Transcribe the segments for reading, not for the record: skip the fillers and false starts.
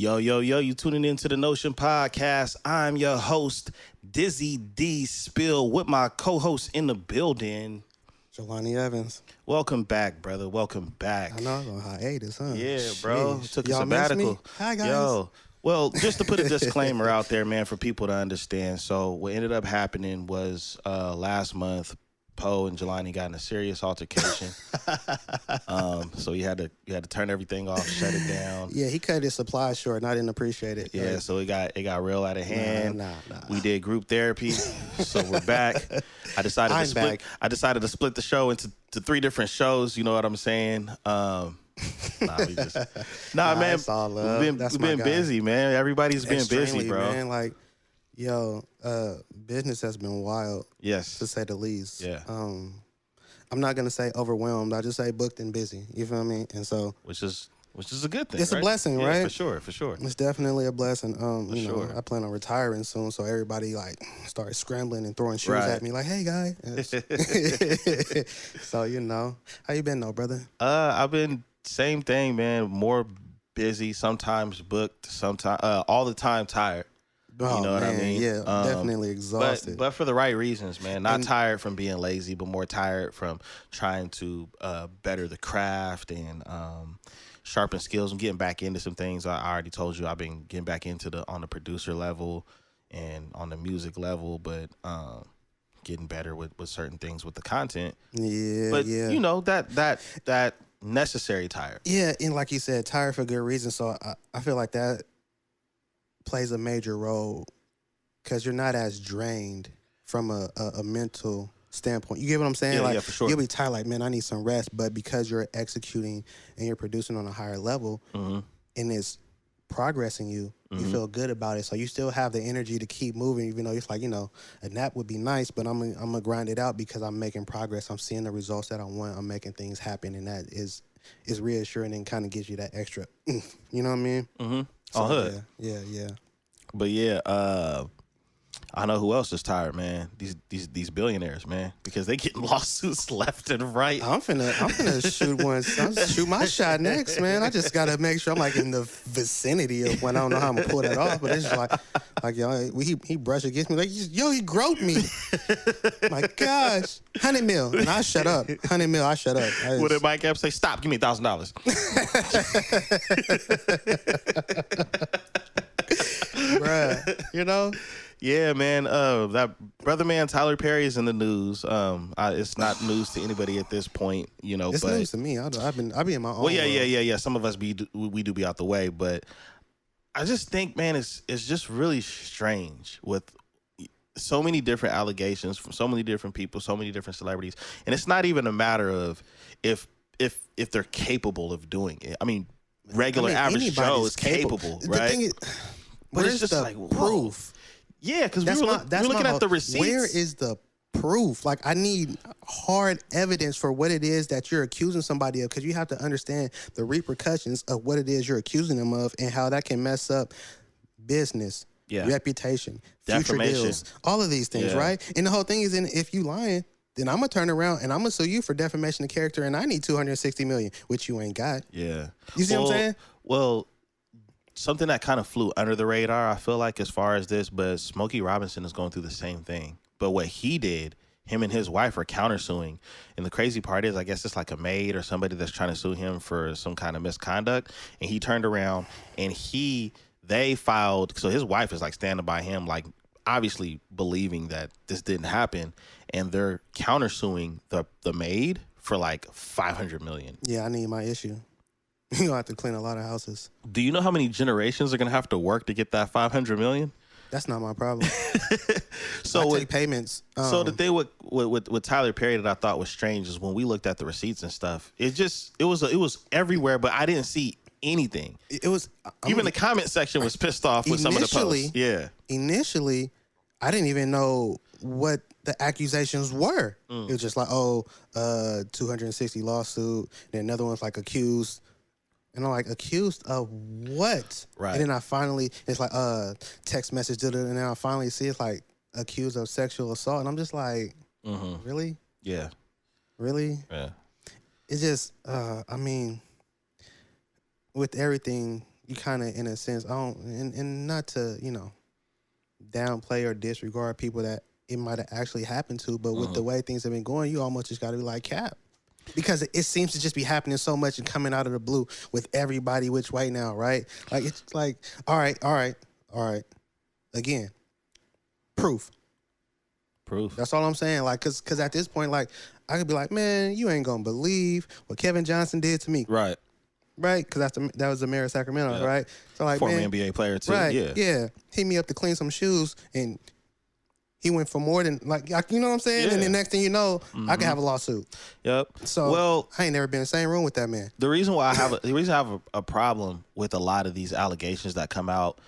Yo, you tuning into the Notion Podcast. I'm your host, Dizzy Dspill, with my co-host in the building, Jelani Evans. Welcome back, brother. Welcome back. I know I was on hiatus, huh? Yeah, bro. Sheesh. Took a Y'all sabbatical. miss me? Hi, guys. Well, just to put a disclaimer out there, man, for people to understand. So what ended up happening was last month, Poe and Jelani got in a serious altercation. So you had to turn everything off, shut it down. Yeah, he cut his supply short, and I didn't appreciate it. Yeah, so it got real out of hand. Nah. We did group therapy, so we're back. I decided to split the show into 3 different shows. You know what I'm saying? Man. It's all love. We've been busy, man. Everybody's been busy, bro. Man, like, business has been wild. Yes, to say the least. Yeah. I'm not gonna say overwhelmed. I just say booked and busy. You feel me? And so, which is a good thing. It's right? a blessing, yeah, right? For sure. It's definitely a blessing. Sure. I plan on retiring soon, so everybody like started scrambling and throwing shoes at me, like, "Hey, guy." So how you been, though, brother? I've been same thing, man. More busy, sometimes booked, sometimes all the time tired. Oh, you know what I mean? Yeah, definitely exhausted. But for the right reasons, man. Not tired from being lazy, but more tired from trying to better the craft and sharpen skills. I'm getting back into some things. I already told you I've been getting back into on the producer level and on the music level, but getting better with certain things with the content. Yeah, but yeah. that necessary tired. Yeah, and like you said, tired for good reason. So I feel like that plays a major role because you're not as drained from a mental standpoint. You get what I'm saying? Yeah, for sure. You'll be tired, like, man, I need some rest. But because you're executing and you're producing on a higher level, Mm-hmm. and it's progressing you, you feel good about it. So you still have the energy to keep moving, even though it's like, a nap would be nice, but I'm gonna grind it out because I'm making progress. I'm seeing the results that I want. I'm making things happen, and that is reassuring and kind of gives you that extra, you know what I mean? Mm-hmm. So, Hood. Yeah. But yeah, I know who else is tired, man. These billionaires, man, because they getting lawsuits left and right. I'm finna shoot my shot next, man. I just gotta make sure I'm like in the vicinity of when I don't know how I'm gonna pull that off. But it's just like yo, he brushed against me like, yo, he groped me. My gosh, 100 mil, and I shut up. 100 mil, I shut up. What did Mike Epps say? Stop, give me $1,000. Bruh, Yeah, man. That brother man Tyler Perry is in the news. It's not news to anybody at this point, it's but news to me. I be in my own. well, yeah. world. Some of us we do be out the way, but I just think, man, it's just really strange with so many different allegations from so many different people, so many different celebrities, and it's not even a matter of if they're capable of doing it. I mean, average Joe is capable, right? The thing is, but where's it's just the like, whoa. proof? Yeah, because we're looking at the receipts. Where is the proof? Like, I need hard evidence for what it is that you're accusing somebody of, because you have to understand the repercussions of what it is you're accusing them of and how that can mess up business, reputation, future deals, all of these things, right? And the whole thing is, if you lying, then I'm gonna turn around and I'm gonna sue you for defamation of character, and I need $260 million, which you ain't got. Yeah, you see what I'm saying? Well, something that kind of flew under the radar, I feel like, as far as this, but Smokey Robinson is going through the same thing. But what he did, him and his wife are countersuing. And the crazy part is, I guess it's like a maid or somebody that's trying to sue him for some kind of misconduct. And he turned around and they filed. So his wife is like standing by him, like obviously believing that this didn't happen. And they're countersuing the maid for like $500 million. Yeah, I need my issue. You're gonna have to clean a lot of houses. Do you know how many generations are gonna have to work to get that $500 million? That's not my problem. So I take payments. So the thing with Tyler Perry that I thought was strange is when we looked at the receipts and stuff, it was everywhere, but I didn't see anything. It was even the comment section was pissed off with some of the posts. Yeah. Initially, I didn't even know what the accusations were. It was just like, 260 lawsuit. Then another one's like accused. And I'm like, accused of what? Right. And then I finally, it's like, text message, and then I finally see it's like accused of sexual assault. And I'm just like, really? Yeah. Really? Yeah. It's just, I mean, with everything you kind of, in a sense, I don't, and not to, downplay or disregard people that it might have actually happened to, but with the way things have been going, you almost just got to be like, cap. Because it seems to just be happening so much and coming out of the blue with everybody which way now, right? Like, it's like, all right. Again, proof. That's all I'm saying. Like, cause at this point, like, I could be like, man, you ain't gonna believe what Kevin Johnson did to me. Right. Right? Because that was the mayor of Sacramento, right? So, like, former man, NBA player, too. right, Yeah. Hit me up to clean some shoes, and he went for more than, like, you know what I'm saying? Yeah. And the next thing you know, I could have a lawsuit. Yep. So, well, I ain't never been in the same room with that man. The reason I have a problem with a lot of these allegations that come out,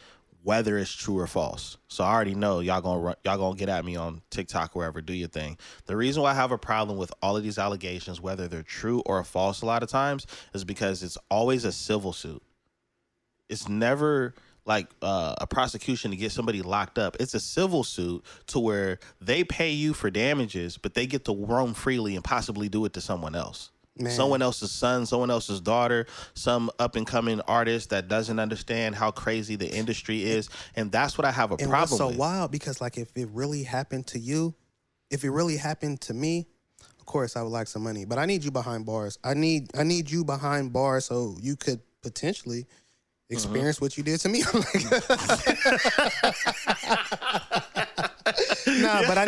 whether it's true or false. So I already know y'all gonna get at me on TikTok or wherever, do your thing. The reason why I have a problem with all of these allegations, whether they're true or false, a lot of times, is because it's always a civil suit. It's never like a prosecution to get somebody locked up. It's a civil suit to where they pay you for damages, but they get to roam freely and possibly do it to someone else. Man. Someone else's son, someone else's daughter, some up-and-coming artist that doesn't understand how crazy the industry is. And that's what I have a problem with. And what's so wild, because, like, if it really happened to you, if it really happened to me, of course, I would like some money. But I need you behind bars. I need you behind bars so you could potentially experience what you did to me. Nah, but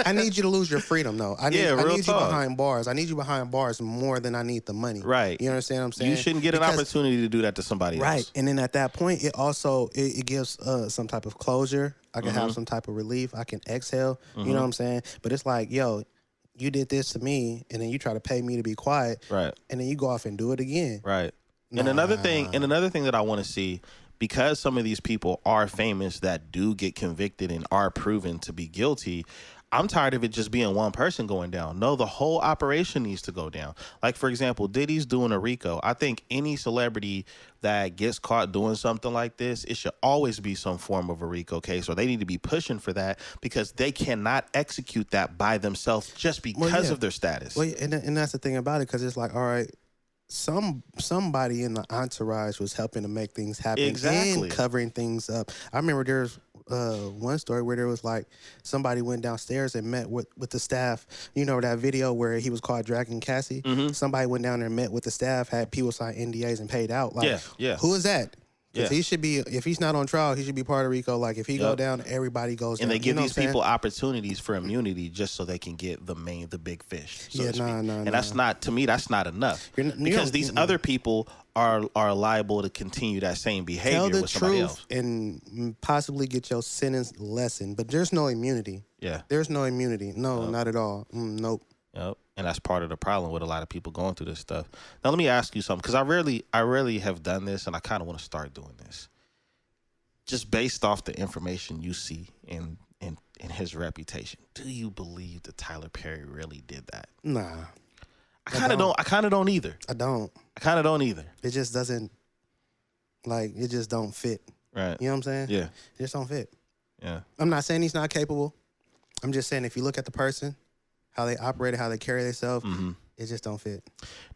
I need you to lose your freedom, though. I need you behind bars. I need you behind bars more than I need the money. Right. You understand what I'm saying? You shouldn't get an opportunity to do that to somebody else. Right. And then at that point, it also it gives some type of closure. I can have some type of relief. I can exhale. You know what I'm saying? But it's like, yo, you did this to me, and then you try to pay me to be quiet. Right. And then you go off and do it again. Right. Nah. And another thing that I want to see, because some of these people are famous that do get convicted and are proven to be guilty, I'm tired of it just being one person going down. No, the whole operation needs to go down. Like, for example, Diddy's doing a RICO. I think any celebrity that gets caught doing something like this, it should always be some form of a RICO case, or they need to be pushing for that, because they cannot execute that by themselves just because of their status. Well, and that's the thing about it, because it's like, all right, somebody in the entourage was helping to make things happen and covering things up. I remember there's one story where there was like somebody went downstairs and met with the staff. You know that video where he was caught dragging Cassie? Somebody went down there and met with the staff, had people sign NDAs and paid out. Like, who is that? Because he should be, if he's not on trial, he should be part of RICO. Like, if he go down, everybody goes down. And they give these people opportunities for immunity just so they can get the big fish. And that's not, to me, that's not enough. Because these other people are liable to continue that same behavior with somebody else. And possibly get your sentence lessened. But there's no immunity. Yeah. There's no immunity. No, not at all. Nope. Yep. And that's part of the problem with a lot of people going through this stuff. Now, let me ask you something, because I rarely have done this, and I kind of want to start doing this. Just based off the information you see in his reputation, do you believe that Tyler Perry really did that? Nah. I kind of don't either. I don't. I kind of don't either. It just doesn't, like, it just don't fit. Right. You know what I'm saying? Yeah. It just don't fit. Yeah. I'm not saying he's not capable. I'm just saying if you look at the person, how they operate, how they carry themselves, it just don't fit.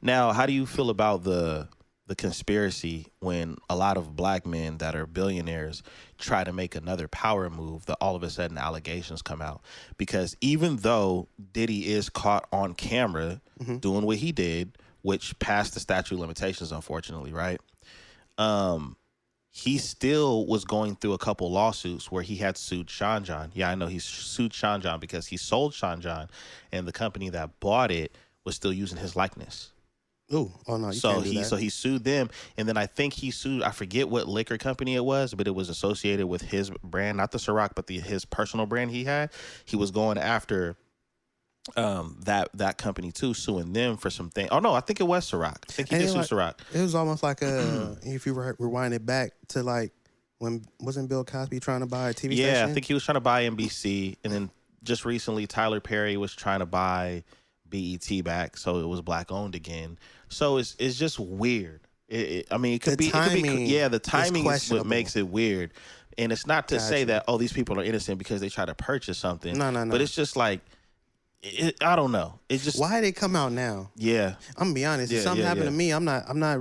Now, how do you feel about the conspiracy when a lot of black men that are billionaires try to make another power move, that all of a sudden allegations come out? Because even though Diddy is caught on camera doing what he did, which passed the statute of limitations, unfortunately, right? He still was going through a couple lawsuits where he had sued Sean John. Yeah, I know he sued Sean John because he sold Sean John, and the company that bought it was still using his likeness. Oh no! So he sued them, and then I think he sued, I forget what liquor company it was, but it was associated with his brand, not the Ciroc, but his personal brand he had. He was going after that company too, suing them for some things. Oh no, I think it was Ciroc. I think he did sue Ciroc. It was almost like if you rewind it back to like when wasn't Bill Cosby trying to buy a TV station? Yeah, I think he was trying to buy NBC, and then just recently Tyler Perry was trying to buy BET back, so it was black owned again. So it's just weird. It could be the timing is what makes it weird. And it's not to say that these people are innocent because they try to purchase something. No. But it's just like, I don't know. It just, why they come out now? Yeah, I'm gonna be honest. If something happened to me, I'm not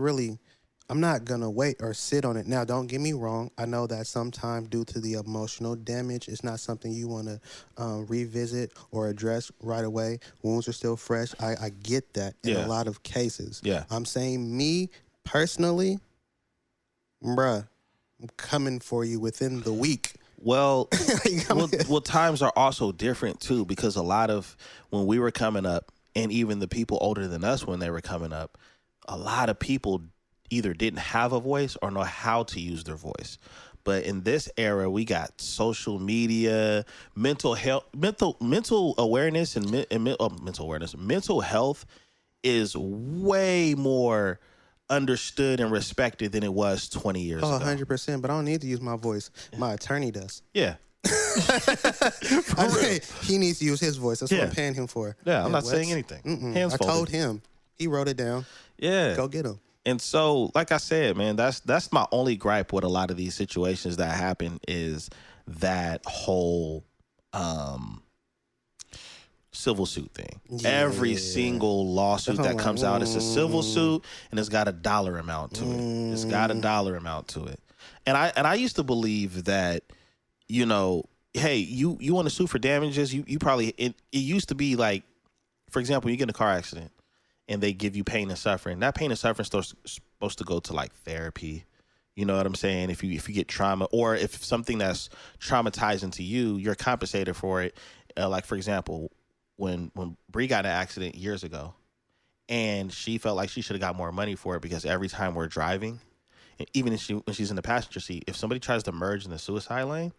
I'm not gonna wait or sit on it. Now, don't get me wrong. I know that sometimes, due to the emotional damage, it's not something you want to revisit or address right away. Wounds are still fresh. I get that in a lot of cases. Yeah. I'm saying, me personally, bruh, I'm coming for you within the week. Well, times are also different too, because a lot of when we were coming up, and even the people older than us when they were coming up, a lot of people either didn't have a voice or know how to use their voice. But in this era, we got social media, mental health, mental awareness, and mental health is way more understood and respected than it was 20 years ago. 100%. But I don't need to use my voice. My attorney does. Yeah. He needs to use his voice. That's what I'm paying him for. Yeah, I'm not saying anything. Hands I folded. told him. He wrote it down. Yeah. Go get him. And so, like I said, man, that's my only gripe with a lot of these situations that happen is that whole civil suit thing. Yeah. Every single lawsuit that comes out is a civil suit, and it's got a dollar amount to it. It's got a dollar amount to it. And I used to believe that, you know, hey, you want to sue for damages, you probably it used to be like, for example, you get in a car accident and they give you pain and suffering. That pain and suffering is supposed to go to like therapy. You know what I'm saying? If you get trauma, or if something that's traumatizing to you, you're compensated for it. Like, for example, when Bree got in an accident years ago, and she felt like she should have got more money for it, because every time we're driving, and even if when she's in the passenger seat, if somebody tries to merge in the suicide lane,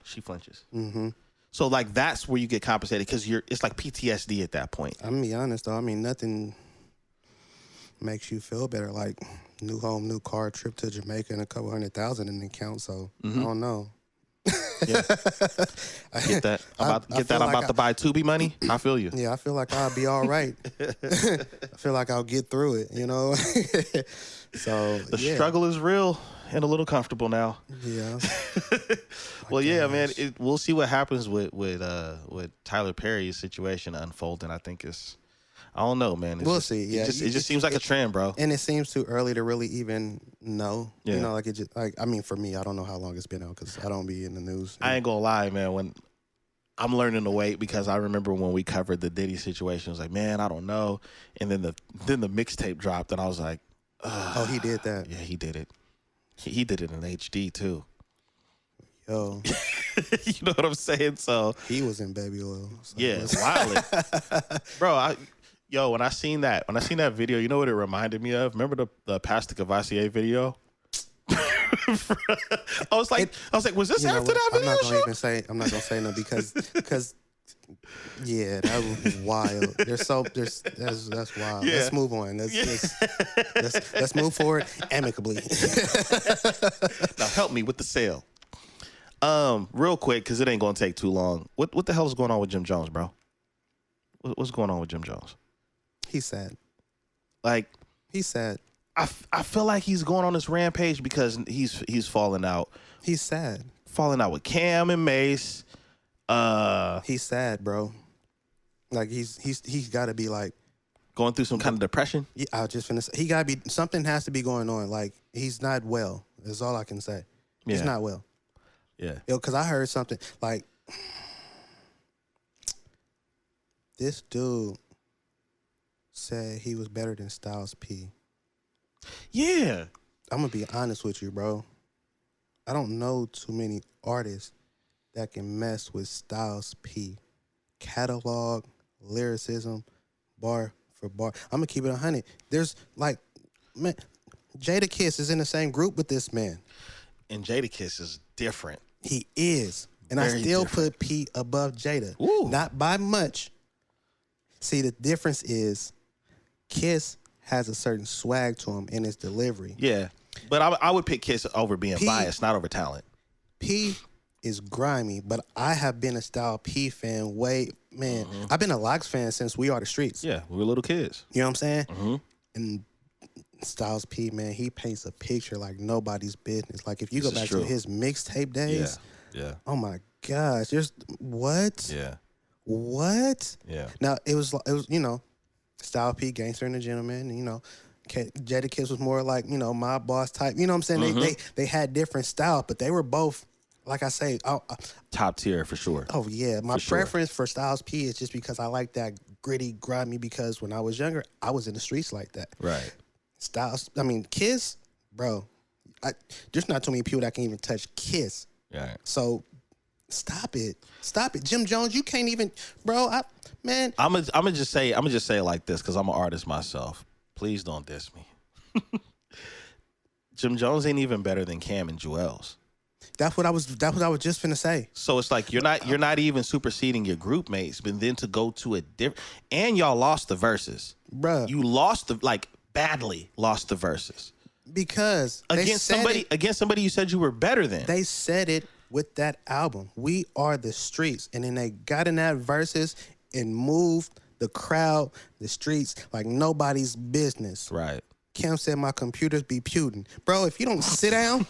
she flinches. Mm-hmm. So, like, that's where you get compensated, because it's like PTSD at that point. I'm gonna be honest, though. I mean, nothing makes you feel better like new home, new car, trip to Jamaica, and a couple $100,000 in the account. So, I don't know. Yeah. Get that. I'm about to buy Tubi money. I feel you. Yeah, I feel like I'll be all right. I feel like I'll get through it, you know? So, the struggle is real and a little comfortable now. Yeah. Well, yeah, man. We'll see what happens with Tyler Perry's situation unfolding. I think I don't know, man. We'll see. Yeah, it just seems like a trend, bro. And it seems too early to really even know. Yeah. You know, like, it just, like, I mean, for me, I don't know how long it's been out, because I don't be in the news. I ain't gonna lie, man. When I'm learning to wait, because I remember when we covered the Diddy situation, I was like, man, I don't know. And then the mixtape dropped, and I was like, oh, he did that. Yeah, he did it. He did it in HD too. Yo. You know what I'm saying? So he was in baby oil. So yeah, wildin'. Bro, when I seen that video, you know what it reminded me of? Remember the Pastor Cavassier video? I was like, was this after that video? I'm not gonna say no, because yeah, that was wild. That's wild. Yeah. Let's move on. Let's move forward amicably. Now help me with the sale. Real quick, because it ain't gonna take too long. What the hell is going on with Jim Jones, bro? What's going on with Jim Jones? He's sad. Like, he's sad. I feel like he's going on this rampage because he's falling out. He's sad. Falling out with Cam and Mace. He's sad, bro. Like, he's got to be like going through some kind of depression. Yeah, I was just finna say, he got to be, something has to be going on. Like, he's not well. That's all I can say. He's not well. Yeah. Because I heard something like, this dude said he was better than Styles P. Yeah. I'm going to be honest with you, bro. I don't know too many artists that can mess with Styles P. Catalog, lyricism, bar for bar. I'm going to keep it 100. There's like, man, Jadakiss is in the same group with this man. And Jadakiss is different. He is. And Very I still different. put P above Jada. Ooh. Not by much. See, the difference is Kiss has a certain swag to him in his delivery. Yeah. But I would pick Kiss over being biased, not over talent. P is grimy, but I have been a Style P fan man. Mm-hmm. I've been a Lox fan since We Are the Streets. Yeah, we were little kids. You know what I'm saying? Mm-hmm. And Styles P, man, he paints a picture like nobody's business. Like, if you go back to his mixtape days, yeah. Oh my gosh, there's what? Yeah. What? Yeah. Now it was you know, Style P, Gangster and a Gentleman, you know, Jadakiss was more like, you know, my boss type. You know what I'm saying? They had different styles, but they were both, like I say, Top tier for sure. oh yeah. My For sure. preference for Styles P is just because I like that gritty, grimy. Because when I was younger, I was in the streets like that. Right. Kiss, bro. There's not too many people that can even touch Kiss. Yeah. So stop it. Jim Jones, you can't even, bro. Man, I'm gonna just say it like this because I'm an artist myself. Please don't diss me. Jim Jones ain't even better than Cam and Joel's. that's what I was just finna say. So it's like you're not even superseding your group mates, but then to go to a different, and y'all lost the verses, Bruh. You lost badly lost the verses Because against somebody you said you were better than. They said it with that album. We are the streets. And then they got in that verses and moved the crowd, the streets, like nobody's business. Right. Cam said my computers be Putin. Bro, if you don't sit down,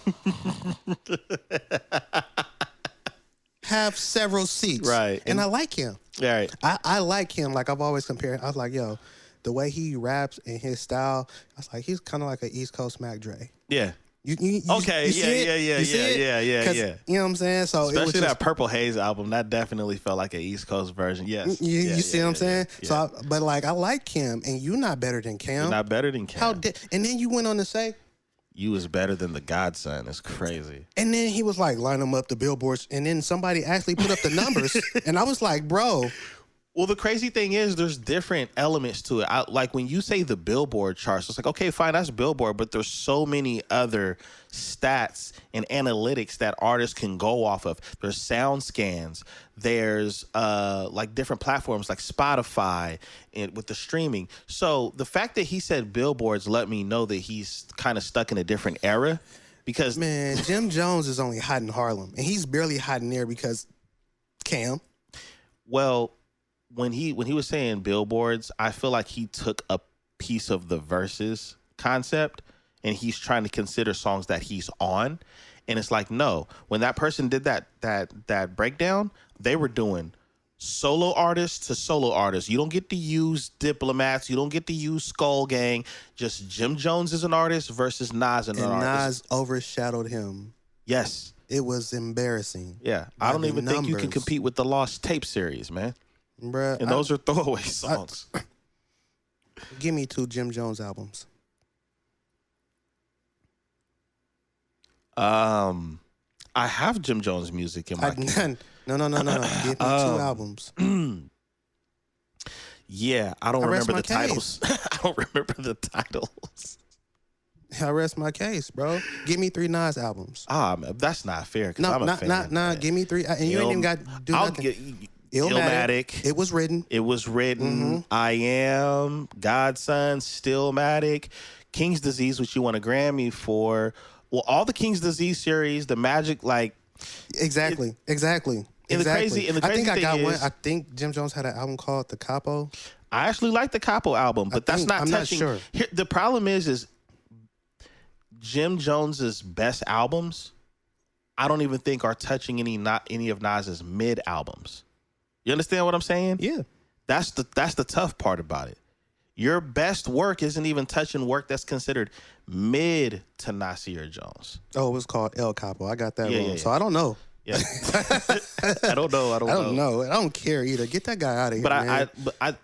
have several seats. Right. And I like him. Right. I like him. Like I've always compared. I was like, yo, the way he raps and his style, I was like, he's kind of like an East Coast Mac Dre. Yeah. You Okay. see it? Yeah. You see it? Yeah. You know what I'm saying? So Especially it was just, that Purple Haze album, that definitely felt like an East Coast version. Yes. You see what I'm saying? Yeah. So, but like, I like Cam, and you're not better than Cam. You're not better than Cam. And then you went on to say, You was better than the Godson. It's crazy. and then he was like, line them up the billboards, and then somebody actually put up the numbers, and I was like, bro. Well, the crazy thing is there's different elements to it. Like when you say the Billboard charts, it's like, okay, fine, that's Billboard, but there's so many other stats and analytics that artists can go off of. There's sound scans. There's like different platforms like Spotify and with the streaming. So the fact that he said billboards let me know that he's kind of stuck in a different era because Man, Jim Jones is only hot in Harlem, and he's barely hot in there because Cam. Well, when he was saying billboards, I feel like he took a piece of the verses concept and he's trying to consider songs that he's on. And it's like, no, when that person did that breakdown, they were doing solo artist to solo artist. You don't get to use Diplomats. You don't get to use Skull Gang. Just Jim Jones is an artist versus Nas is an artist. And Nas overshadowed him. Yes. It was embarrassing. Yeah. I don't even think you can compete with the Lost Tape series, man. Bruh, And those are throwaway songs. Give me 2 Jim Jones albums. I have Jim Jones music in my No. Give me 2 albums. Yeah, I don't remember the titles. I don't remember the titles. I rest my case, bro. Give me 3 Nas albums. That's not fair. No, I'm a fan. nah. Give me 3. And you ain't even got to do nothing. Illmatic. It was written. Mm-hmm. I Am, Godson, Stillmatic, King's Disease, which you won a Grammy for. Well, all the King's Disease series, the Magic, like exactly. And the crazy I think I thing got is, one. I think Jim Jones had an album called The Capo. I actually like the Capo album, but I'm not touching. sure. Here, the problem is Jim Jones's best albums, I don't even think are touching any of Nas's mid albums. You understand what I'm saying? Yeah. That's the tough part about it. Your best work isn't even touching work that's considered mid to Nasir Jones. Oh, it was called El Capo. I got that wrong. Yeah. So I don't know. Yeah. I don't know. I don't know. I don't care either. Get that guy out of here. But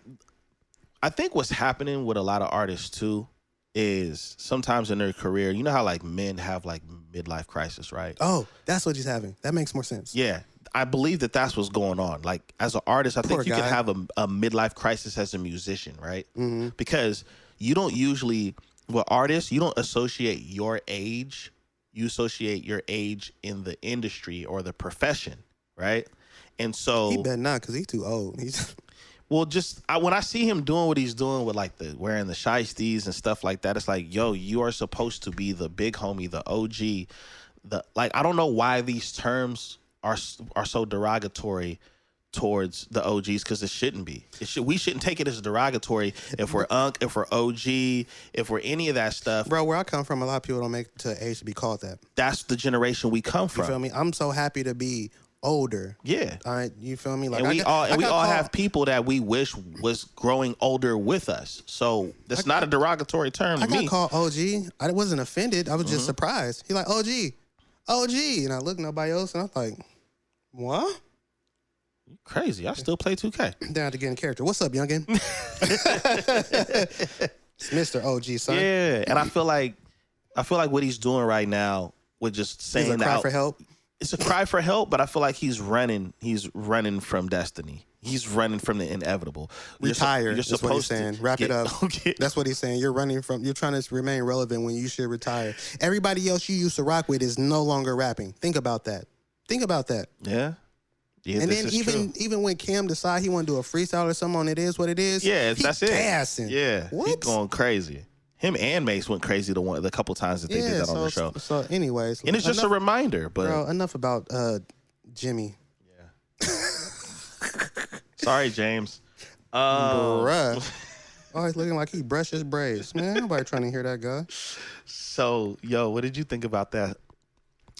I think what's happening with a lot of artists too is sometimes in their career, you know how like men have like midlife crisis, right? Oh, that's what he's having. That makes more sense. Yeah. I believe that's what's going on. Like as an artist, I think you can have a midlife crisis as a musician, right? Mm-hmm. Because you don't usually, well, artists, you don't associate your age. You associate your age in the industry or the profession, right? And so he better not, because he's too old. Well, when I see him doing what he's doing with like wearing the shiesties and stuff like that, it's like, yo, you are supposed to be the big homie, the OG. I don't know why these terms are so derogatory towards the OGs, because it shouldn't be. We shouldn't take it as derogatory if we're if we're OG, if we're any of that stuff. Bro, where I come from, a lot of people don't make it to age to be called that. That's the generation we come from. You feel me? I'm so happy to be older. Yeah. You feel me? Like And we all called, have people that we wish was growing older with us. So that's not a derogatory term to me. I got called OG. I wasn't offended. I was just surprised. He like, OG. And I looked, nobody else, and I was like, what? Crazy. I still play 2K. Down to get in character. What's up, youngin? It's Mr. OG, son. Yeah. And I feel like what he's doing right now with just saying It's a cry for help. It's a cry for help, but I feel like he's running from destiny. He's running from the inevitable. Retire. You're That's what he's saying. Wrap it up. Okay. That's what he's saying. You're trying to remain relevant when you should retire. Everybody else you used to rock with is no longer rapping. Think about that. Yeah. Yeah, and then even when Cam decide he want to do a freestyle or something on It Is What It Is, that's it. Gassing. Yeah, what? He's going crazy. Him and Mace went crazy the couple times that they did that on the show. So, anyways, and it's just a reminder. But bro, enough about Jimmy. Yeah. Sorry, James. Bruh. Oh, he's looking like he brushed his braids. Man, nobody trying to hear that guy. So, what did you think about that?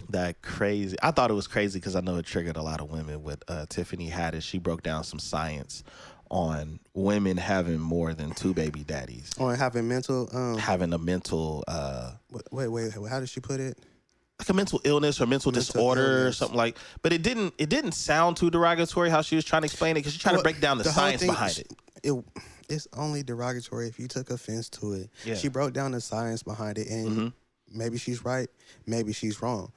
That crazy. I thought it was crazy because I know it triggered a lot of women with Tiffany Haddish. She broke down some science on women having more than 2 baby daddies. Or having mental... having a mental... Wait. How did she put it? Like a mental illness or mental disorder or something like... But it didn't sound too derogatory how she was trying to explain it because she tried to break down the science behind it. It's only derogatory if you took offense to it. Yeah. She broke down the science behind it, and maybe she's right, maybe she's wrong.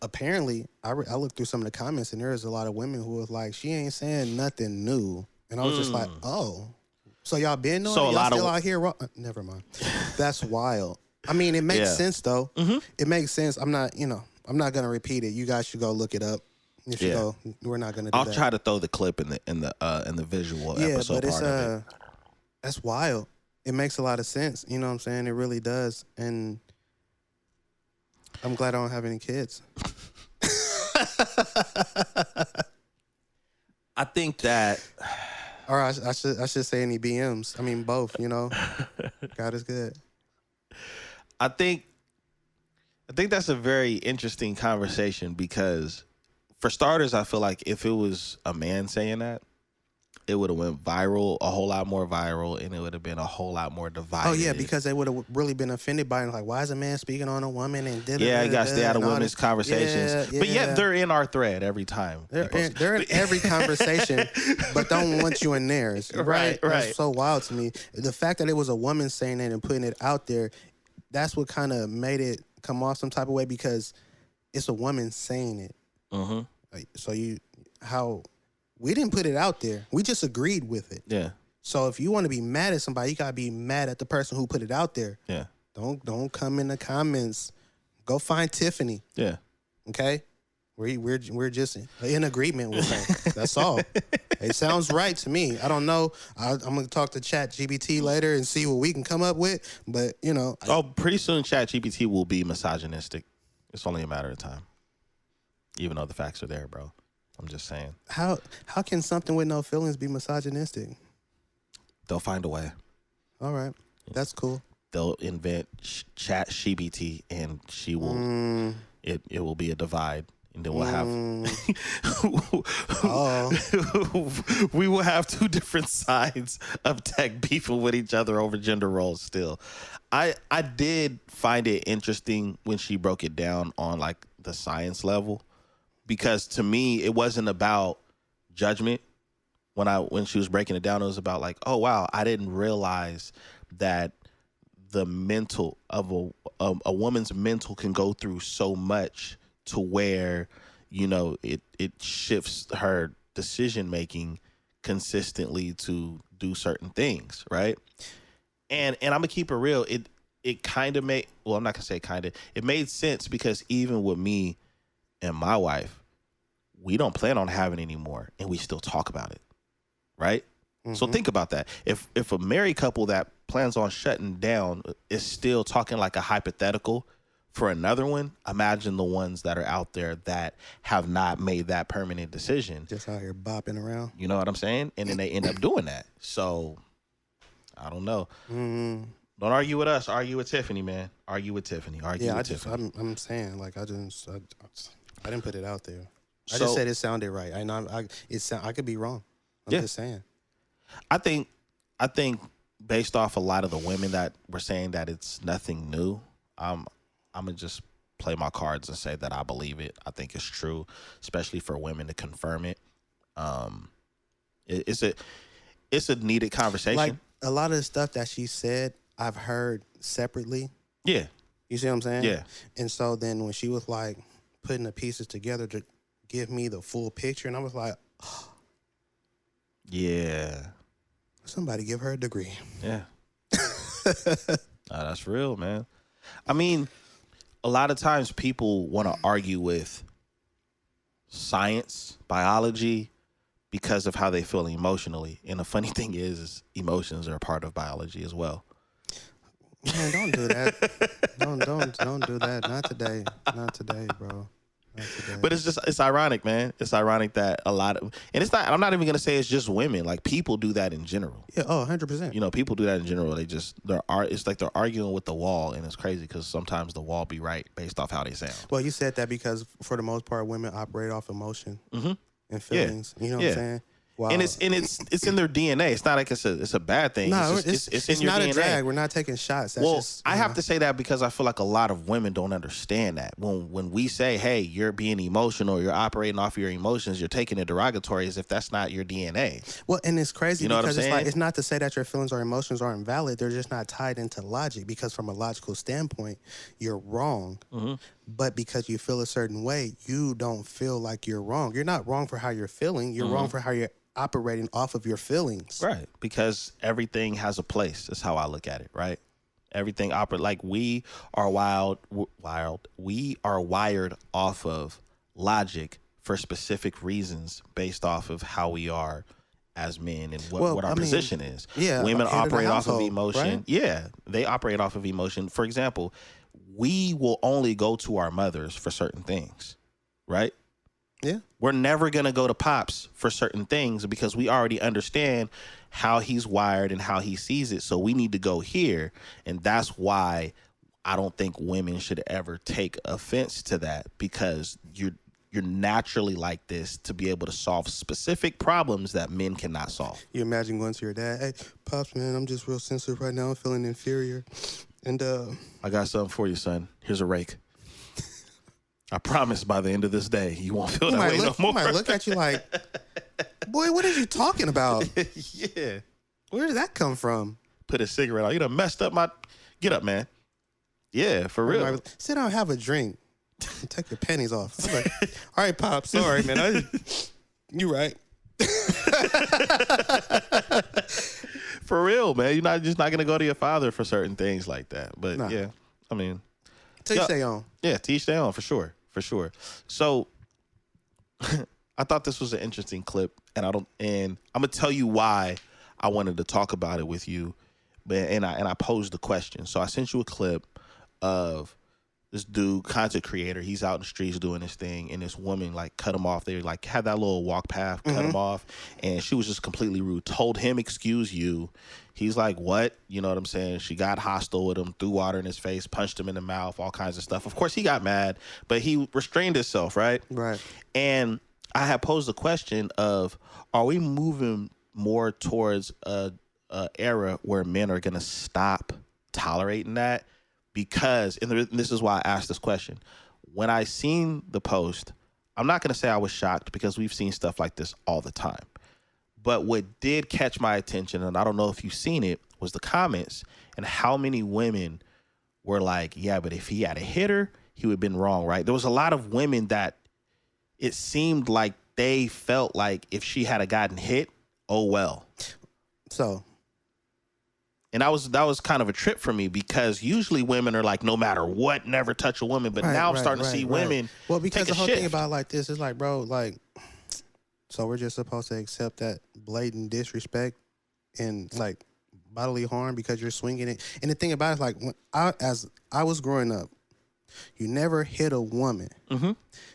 Apparently, I looked through some of the comments, and there was a lot of women who was like, she ain't saying nothing new. And I was just like, oh. So y'all been knowing? So y'all still out here wrong? Never mind. That's wild. I mean, it makes sense, though. It makes sense. I'm not going to repeat it. You guys should go look it up. If you go, we're not going to do that. I'll try to throw the clip in the visual episode part of it. That's wild. It makes a lot of sense. You know what I'm saying? It really does. And I'm glad I don't have any kids. I think that... Or I should say any BMs. I mean, both, God is good. I think that's a very interesting conversation because, for starters, I feel like if it was a man saying that, it would have went viral, a whole lot more viral, and it would have been a whole lot more divided. Oh, yeah, because they would have really been offended by it. Like, why is a man speaking on a woman? And I got to stay out of women's conversations. Yeah. But yet they're in our thread every time. They're in every conversation, but don't want you in theirs. Right. That's so wild to me. The fact that it was a woman saying it and putting it out there, that's what kind of made it come off some type of way because it's a woman saying it. Like, so we didn't put it out there. We just agreed with it. Yeah. So if you want to be mad at somebody, you gotta be mad at the person who put it out there. Yeah. Don't come in the comments. Go find Tiffany. Yeah. Okay. We're just in agreement with her. That's all. It sounds right to me. I don't know. I'm gonna talk to ChatGPT later and see what we can come up with. But pretty soon ChatGPT will be misogynistic. It's only a matter of time. Even though the facts are there, bro. I'm just saying. How can something with no feelings be misogynistic? They'll find a way. All right. That's cool. They'll invent ChatGPT and she will it will be a divide. And then we'll have we will have 2 different sides of tech beefing with each other over gender roles still. I did find it interesting when she broke it down on like the science level. Because to me, it wasn't about judgment. When she was breaking it down, it was about like, oh wow, I didn't realize that the mental of a woman's mental can go through so much to where, it shifts her decision making consistently to do certain things, right? And I'm gonna keep it real. It kind of made, well, I'm not gonna say kind of. It made sense because even with me and my wife, we don't plan on having any more, and we still talk about it, right? So think about that. If a married couple that plans on shutting down is still talking like a hypothetical for another one, imagine the ones that are out there that have not made that permanent decision. Just out here bopping around. You know what I'm saying? And then they end up doing that. So, I don't know. Don't argue with us. Argue with Tiffany, man. Argue with Tiffany. Tiffany. I'm saying, like, I didn't put it out there. I just said it sounded right. I know I could be wrong. I'm Yeah. just saying. I think based off a lot of the women that were saying that it's nothing new, I'm gonna just play my cards and say that I believe it. I think it's true, especially for women to confirm it. It's a needed conversation. Like a lot of the stuff that she said, I've heard separately. Yeah. You see what I'm saying? Yeah. And so then when she was like putting the pieces together to give me the full picture, and I was like, oh, yeah. Somebody give her a degree. Yeah. That's real, man. I mean, a lot of times people want to argue with science, biology, because of how they feel emotionally. And the funny thing is emotions are a part of biology as well. Man, don't do that. don't do that. Not today. Not today, bro. Not today. But it's ironic, man. It's ironic that a lot of, and it's not, I'm not even going to say it's just women. Like, people do that in general. Yeah, 100%. You know, people do that in general. It's like they're arguing with the wall, and it's crazy because sometimes the wall be right based off how they sound. Well, you said that because for the most part, women operate off emotion and feelings. Yeah. You know what I'm saying? Wow. And it's in their DNA. It's not like it's a bad thing. No, it's in your not DNA. a drag. We're not taking shots. That's Well, just, I have to say that because I feel like a lot of women don't understand that. When we say, hey, you're being emotional, you're operating off of your emotions, you're taking it derogatory as if that's not your DNA. Well, and it's crazy You know because what I'm it's like, saying? it's not to say that your feelings or emotions are invalid. They're just not tied into logic, because from a logical standpoint, you're wrong. But because you feel a certain way, you don't feel like you're wrong. You're not wrong for how you're feeling. You're wrong for how you're operating off of your feelings. Right. Because everything has a place. That's how I look at it, right? Everything like we are we are wired off of logic for specific reasons based off of how we are as men and what our position is. Yeah, women operate off of household, emotion. right? Yeah, they operate off of emotion. For example, we will only go to our mothers for certain things, right? Yeah. We're never going to go to Pops for certain things because we already understand how he's wired and how he sees it. So we need to go here. And that's why I don't think women should ever take offense to that, because you're naturally like this to be able to solve specific problems that men cannot solve. You imagine going to your dad, hey, Pops, man, I'm just real sensitive right now. I'm feeling inferior. And I got something for you, son. Here's a rake. I promise by the end of this day, you won't feel that way no more. He might look at you like, boy, what are you talking about? Yeah. Where did that come from? Put a cigarette out. You done messed up my... Get up, man. Yeah, for real. Might, sit down and have a drink. And take your panties off. I'm like, all right, Pop, sorry, man. You right. For real, man. You're just not going to go to your father for certain things like that. But Nah. yeah, I mean... To each their own. Yeah, to each their own, for sure. For sure. So I thought this was an interesting clip, and I'm gonna tell you why I wanted to talk about it with you. But I posed the question. So I sent you a clip of this dude, content creator. He's out in the streets doing this thing, and this woman like cut him off. They like had that little walk path, cut him off, and she was just completely rude. Told him, "Excuse you." He's like, "What?" You know what I'm saying? She got hostile with him, threw water in his face, punched him in the mouth, all kinds of stuff. Of course, he got mad, but he restrained himself, right? Right. And I had posed the question of, are we moving more towards a era where men are going to stop tolerating that? Because, and this is why I asked this question. When I seen the post, I'm not going to say I was shocked, because we've seen stuff like this all the time. But what did catch my attention, and I don't know if you've seen it, was the comments and how many women were like, yeah, but if he had a hitter, he would have been wrong, right? There was a lot of women that it seemed like they felt like if she had gotten hit, oh well. So... And that was kind of a trip for me, because usually women are like, no matter what, never touch a woman. But now I'm starting to see women. Well, because take a the whole shift. thing about it like this is like, bro, like, so we're just supposed to accept that blatant disrespect and like bodily harm because you're swinging it. And the thing about it is like, when as I was growing up, you never hit a woman.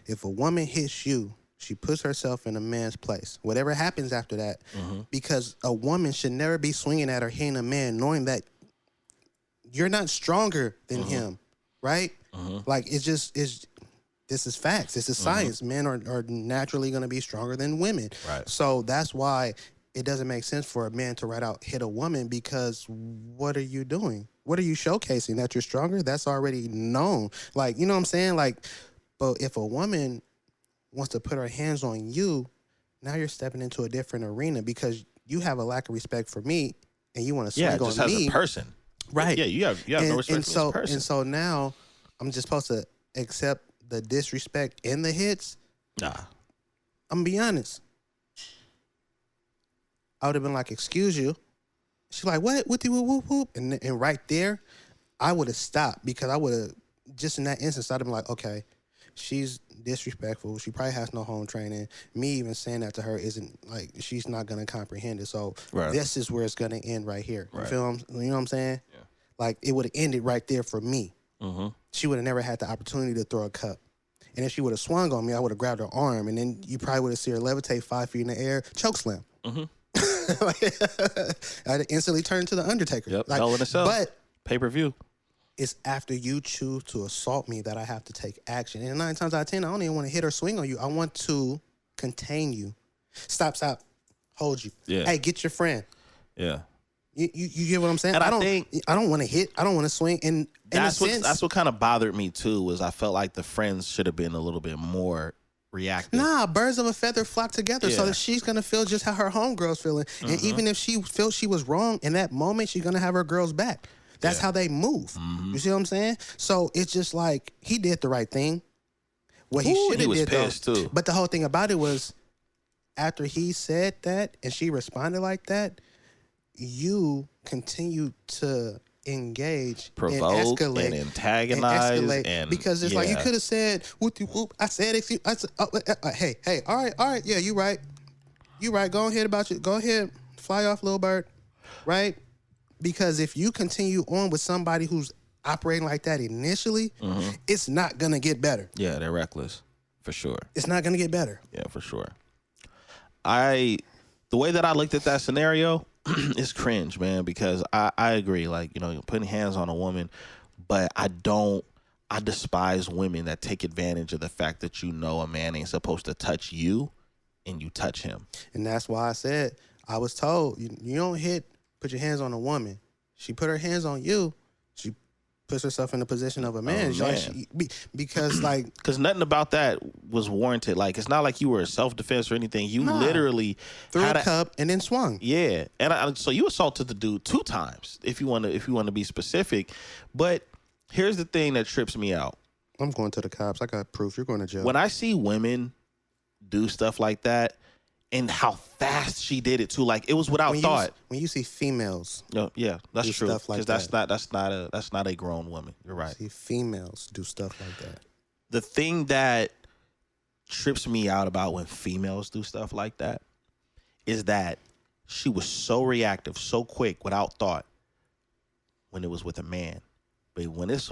If a woman hits you, she puts herself in a man's place. Whatever happens after that, because a woman should never be swinging at or hitting a man knowing that you're not stronger than him, right? Like, it's This is facts. This is science. Men are naturally going to be stronger than women. Right. So that's why it doesn't make sense for a man to right out hit a woman, because what are you doing? What are you showcasing? That you're stronger? That's already known. Like, you know what I'm saying? Like, but if a woman wants to put her hands on you, now you're stepping into a different arena because you have a lack of respect for me and you want to swing on me. Yeah, just as a person. Right. Yeah, you have no respect for this person. And so now I'm just supposed to accept the disrespect and the hits. Nah. I'm gonna be honest. I would have been like, excuse you. She's like, what? Whoop, whoop, whoop. And right there, I would have stopped, because I would have, just in that instance, I'd have been like, okay, she's disrespectful. She probably has no home training. Me even saying that to her isn't, like, she's not going to comprehend it. So this is where it's going to end right here. You feel you know what I'm saying? Yeah. Like, it would have ended right there for me. Mm-hmm. She would have never had the opportunity to throw a cup. And if she would have swung on me, I would have grabbed her arm, and then you probably would have seen her levitate 5 feet in the air, choke slam. Mm-hmm. I'd instantly turn to the Undertaker. Yep, hell in a cell. But pay-per-view. It's after you choose to assault me that I have to take action. And 9 times out of 10, I don't even want to hit or swing on you. I want to contain you. Stop. Hold you. Yeah. Hey, get your friend. Yeah. You get what I'm saying? And I don't want to hit. I don't want to swing. And that's what kind of bothered me too, was I felt like the friends should have been a little bit more reactive. Nah, birds of a feather flock together. Yeah. So that she's gonna feel just how her homegirl's feeling. Mm-hmm. And even if she feels she was wrong in that moment, she's gonna have her girls back. That's how they move. Mm-hmm. You see what I'm saying? So it's just like, he did the right thing. What he should have did, pissed though. Too. But the whole thing about it was, after he said that and she responded like that, you continue to engage, provoke, and escalate, and antagonize, and because it's like, you could have said, whoop, I said, excuse, I said, hey, all right, yeah, you right, go ahead, fly off, little bird, right? Because if you continue on with somebody who's operating like that initially, it's not gonna get better. Yeah, they're reckless, for sure. It's not gonna get better. Yeah, for sure. The way that I looked at that scenario, it's cringe, man, because I agree. Like, you know, putting hands on a woman, but I despise women that take advantage of the fact that, you know, a man ain't supposed to touch you and you touch him. And that's why I said, I was told, you don't put your hands on a woman. She put her hands on you, she puts herself in the position of a man. Because nothing about that was warranted. Like, it's not like you were self-defense or anything. You literally threw a cup and then swung. Yeah, and so you assaulted the dude 2 times, if you want to be specific. But here's the thing that trips me out. I'm going to the cops. I got proof. You're going to jail. When I see women do stuff like that, and how fast she did it too, like, it was without thought. When you see females, yeah, that's true. Stuff like that's not a grown woman. You're right. See females do stuff like that. The thing that trips me out about when females do stuff like that is that she was so reactive, so quick, without thought, when it was with a man. But when it's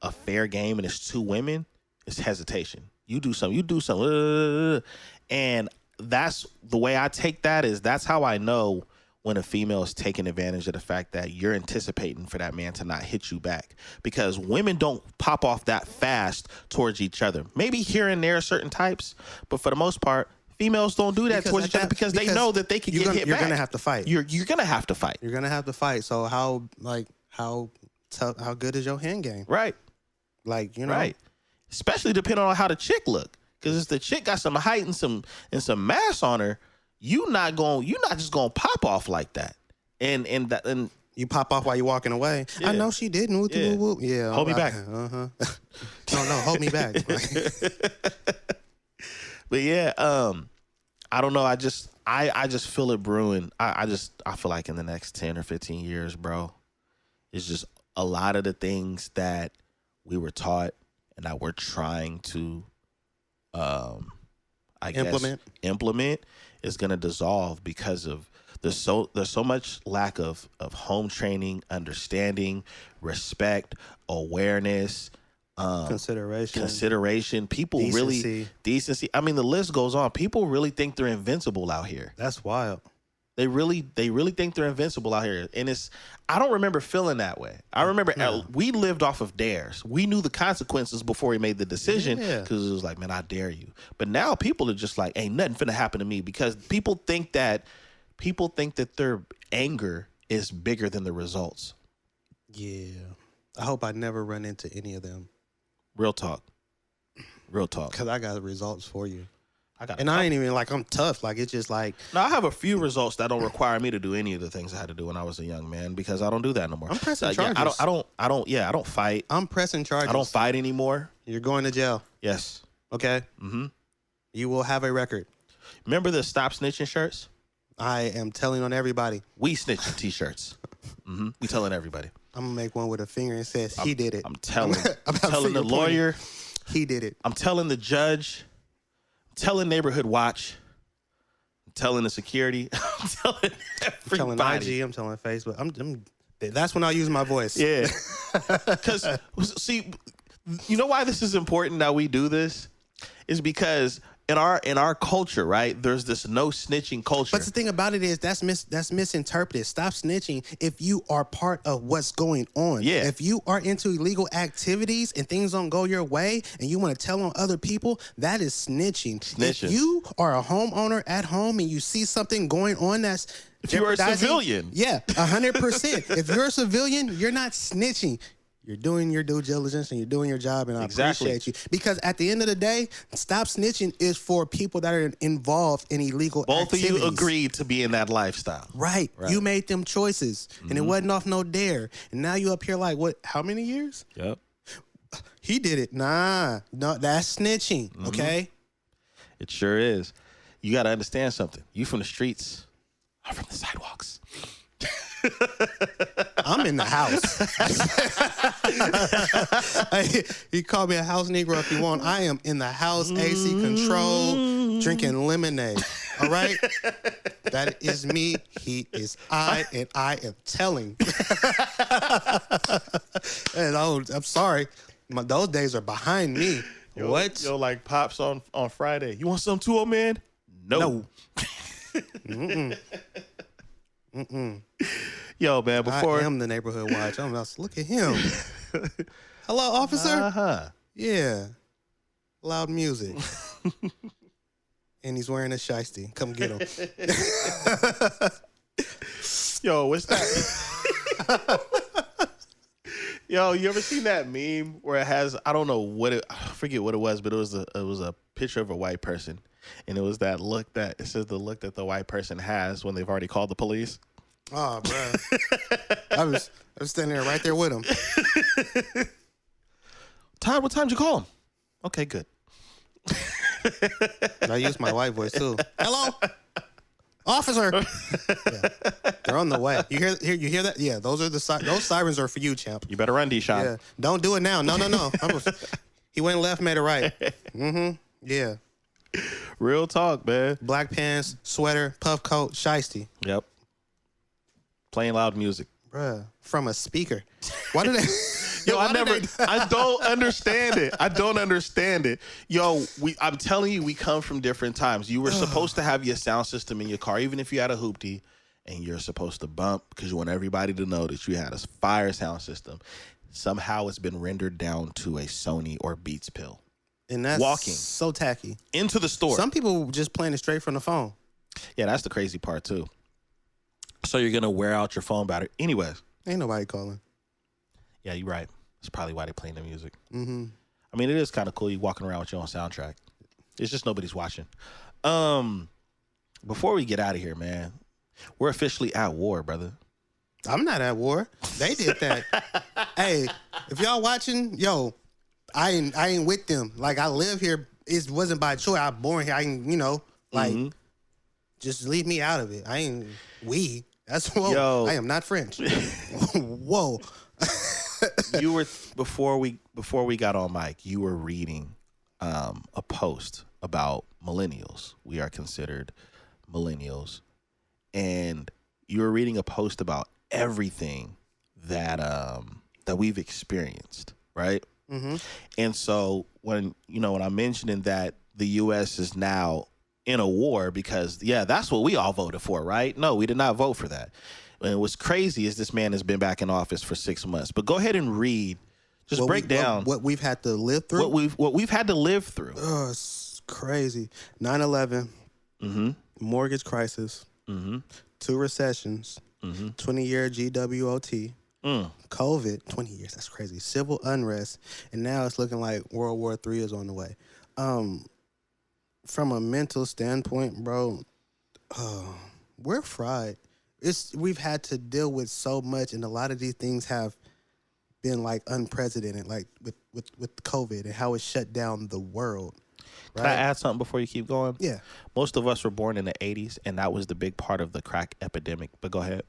a fair game and it's 2 women, it's hesitation. You do something, and that's the way I take that. That's how I know when a female is taking advantage of the fact that you're anticipating for that man to not hit you back. Because women don't pop off that fast towards each other. Maybe here and there certain types, but for the most part, females don't do that towards each other because they know that they can get hit back. You're gonna have to fight. You're gonna have to fight. You're gonna have to fight. So how tough? How good is your hand game? Right. Like, you know. Right. Especially depending on how the chick look. Because if the chick got some height and some mass on her, you're not just gonna pop off like that. And you pop off while you're walking away. Yeah. I know she didn't. Whoop. Yeah. Hold me back. No, hold me back. But yeah, I don't know. I just feel it brewing. I feel like in the next 10 or 15 years, bro, it's just a lot of the things that we were taught and that we're trying to implement is going to dissolve because of there's so much lack of home training, understanding, respect, awareness, consideration. People decency. I mean, the list goes on. People really think they're invincible out here. That's wild. They really think they're invincible out here. And I don't remember feeling that way. I remember we lived off of dares. We knew the consequences before we made the decision because it was like, man, I dare you. But now people are just like, ain't nothing finna happen to me, because people think that their anger is bigger than the results. Yeah. I hope I never run into any of them. Real talk. Because I got results for you. I ain't even like I'm tough. Like, it's just like. No, I have a few results that don't require me to do any of the things I had to do when I was a young man, because I don't do that no more. I'm pressing charges. I don't fight. I'm pressing charges. I don't fight anymore. You're going to jail. Yes. Okay. Mm-hmm. You will have a record. Remember the Stop Snitching shirts? I am telling on everybody. We snitching t-shirts. Mm-hmm. We telling everybody. I'm gonna make one with a finger and says he did it. I'm telling the lawyer. He did it. I'm telling the judge. I'm telling Neighborhood Watch. I'm telling the security. I'm telling everybody. I'm telling IG. I'm telling Facebook. That's when I use my voice. Yeah. Because see, you know why this is important that we do this is because in our culture, right? There's this no snitching culture. But the thing about it is that's misinterpreted. Stop snitching if you are part of what's going on. Yeah. If you are into illegal activities and things don't go your way and you want to tell on other people, that is snitching. If you are a homeowner at home and you see something going on that's if you're a civilian. Yeah, 100%. If you're a civilian, you're not snitching. You're doing your due diligence and you're doing your job, and I appreciate you. Because at the end of the day, stop snitching is for people that are involved in illegal activities. Both of you agreed to be in that lifestyle. Right. You made them choices, and it wasn't off no dare. And now you up here like, what, how many years? Yep. He did it. No, that's snitching, okay? It sure is. You got to understand something. You from the streets, I'm from the sidewalks. I'm in the house. He called me a house Negro if you want. I am in the house, AC control, drinking lemonade. All right? That is me. He is I, and I am telling. And I'm sorry. Those days are behind me. What? Yo, like Pops on Friday. You want some too, old man? No. Yo, man, before... I am the Neighborhood Watch. I'm about to look at him. Hello, officer? Uh-huh. Yeah. Loud music. And he's wearing a shiesty. Come get him. Yo, what's that? Yo, you ever seen that meme where it has, I don't know I forget what it was, but it was a picture of a white person. And it was that look that, it says the look that the white person has when they've already called the police. Oh, bro. I was standing there right there with him. Todd, what time did you call him? Okay, good. I use my white voice too. Hello, officer. Yeah. They're on the way. You hear that? Yeah, those sirens are for you, champ. You better run, Deshaun. Yeah, don't do it now. No. He went left, made it right. Yeah. Real talk, man. Black pants, sweater, puff coat, shiesty. Yep. Playing loud music. Bruh, from a speaker. Why do they... Yo, I don't understand it. I don't understand it. Yo, I'm telling you, we come from different times. You were supposed to have your sound system in your car, even if you had a hoopty, and you're supposed to bump because you want everybody to know that you had a fire sound system. Somehow it's been rendered down to a Sony or Beats pill. And that's walking so tacky. Into the store. Some people just playing it straight from the phone. Yeah, that's the crazy part, too. So you're going to wear out your phone battery. Anyways. Ain't nobody calling. Yeah, you're right. That's probably why they're playing the music. Mm-hmm. I mean, it is kind of cool. You walking around with your own soundtrack. It's just nobody's watching. Before we get out of here, man, we're officially at war, brother. I'm not at war. They did that. Hey, if y'all watching, yo, I ain't with them. Like, I live here. It wasn't by choice. I was born here. I ain't, just leave me out of it. That's whoa. Yo. I am not French. Whoa. You were before we got on mic, you were reading a post about millennials. We are considered millennials, and you were reading a post about everything that we've experienced, right? Mm-hmm. And so when I'm mentioning that the U.S. is now in a war because, yeah, that's what we all voted for, right? No, we did not vote for that. And what's crazy is this man has been back in office for 6 months. But go ahead and read, just break down what we've had to live through. What we've had to live through. Oh, it's crazy. 9/11, mortgage crisis, 2 recessions, 20-year GWOT, COVID, 20 years, that's crazy. Civil unrest, and now it's looking like World War III is on the way. From a mental standpoint, bro, we're fried. We've had to deal with so much, and a lot of these things have been like unprecedented, like with COVID and how it shut down the world. Right? Can I add something before you keep going? Yeah. Most of us were born in the 80s, and that was the big part of the crack epidemic. But go ahead.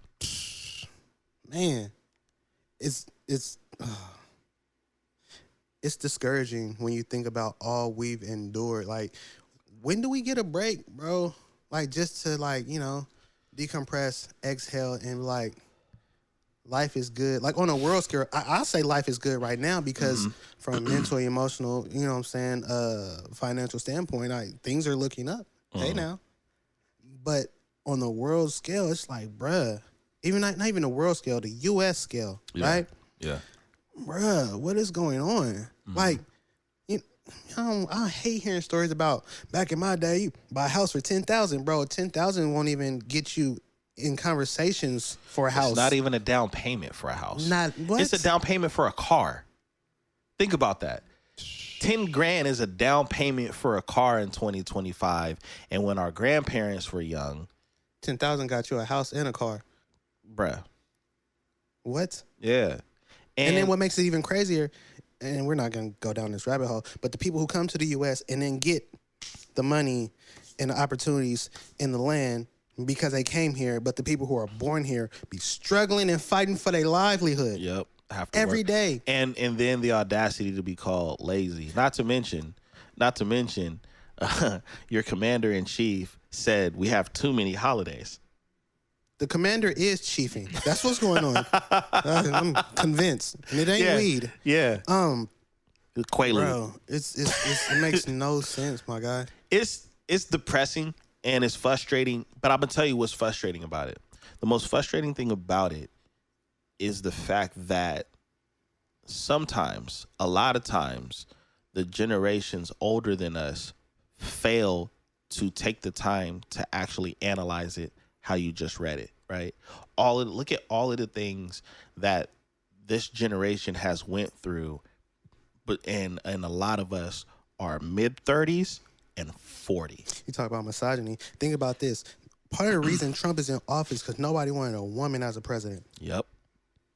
Man, it's discouraging when you think about all we've endured. Like, when do we get a break, bro? Like, just to, like, you know, decompress, exhale, and like, life is good. Like, on a world scale, I'll say life is good right now because from a mental, emotional, you know what I'm saying, financial standpoint, things are looking up. Hey, now. But on the world scale, it's like, bruh, even not even the world scale, the U.S. scale, right? Yeah. Bruh, what is going on? Like, I hate hearing stories about back in my day, you buy a house for $10,000, bro. $10,000 won't even get you in conversations for a house. It's not even a down payment for a house. What? It's a down payment for a car. Think about that. 10 grand is a down payment for a car in 2025. And when our grandparents were young, 10,000 got you a house and a car. Bruh. What? Yeah. And then what makes it even crazier, and we're not going to go down this rabbit hole, but the people who come to the U.S. and then get the money and the opportunities in the land because they came here, but the people who are born here be struggling and fighting for their livelihood. Yep. Have to every work. day. And then the audacity to be called lazy. Not to mention, your commander-in-chief said we have too many holidays. The commander is chiefing. That's what's going on. I'm convinced. And it ain't weed. Yeah. Quaalude. Bro, it makes no sense, my guy. It's depressing and it's frustrating, but I'm gonna tell you what's frustrating about it. The most frustrating thing about it is the fact that sometimes, a lot of times, the generations older than us fail to take the time to actually analyze it how you just read it, right? Look at all of the things that this generation has went through, and a lot of us are mid-30s and 40. You talk about misogyny. Think about this. Part of the reason Trump is in office because nobody wanted a woman as a president. Yep.